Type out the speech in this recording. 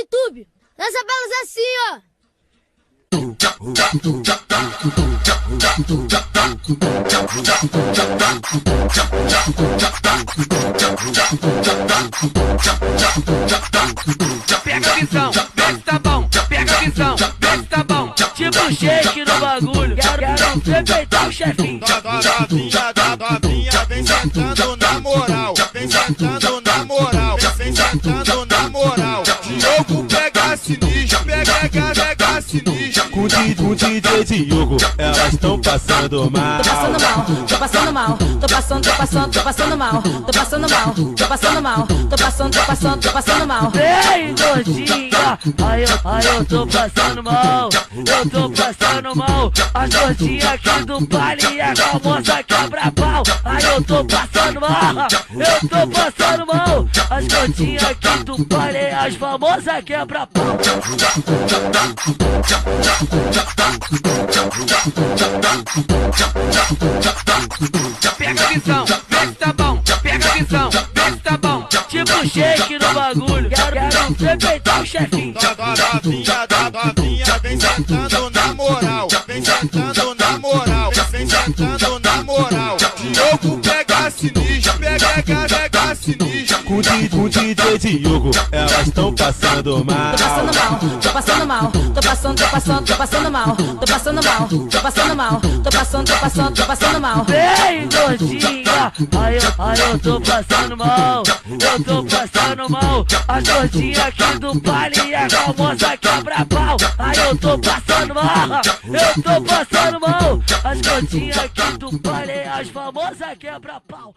YouTube. Lança pra elas assim, ó. Pega a visão, vê se tá bom. Pega a visão, vê se tá bom. Tipo shake no bagulho. Quero respeitar o chefinho. Novinha, vem sentando na moral. Vem sentando na moral. Vem sentando na moral. Diogo pega sinistro, pega sinistro. Com o DJ Diogo, elas tão passando mal. Tô passando mal, tô passando mal. Tô passando mal. Tô passando mal, tô passando mal. Tô passando mal. Ei, gordinha, aí eu tô passando mal. Eu tô passando mal. As gordinhas aqui do baile e a famosa quebra-pau. Aí eu tô passando mal. Eu tô passando mal. As gordinhas aqui do baile e as famosas quebra-pau. Pega a visão, vê se tá bom. Pega a visão, vê se tá bom. Tipo shake no bagulho. Quero respeitar o chefinho. Novinha, vem sentando na moral. Vem sentando na moral. Vem sentando na moral. Diogo pega sinistro, pega sinistro. Com o DJ Diogo, elas tão passando mal. Tô passando mal. Tô passando mal. Tô passando mal. Tô passando mal. Ei, gordinha, aí eu tô passando mal. Eu tô passando mal. As gordinhas aqui do baile e a famosa quebra-pau. Aí eu tô passando mal. Eu tô passando mal. As gordinhas aqui do baile e as famosas quebra-pau.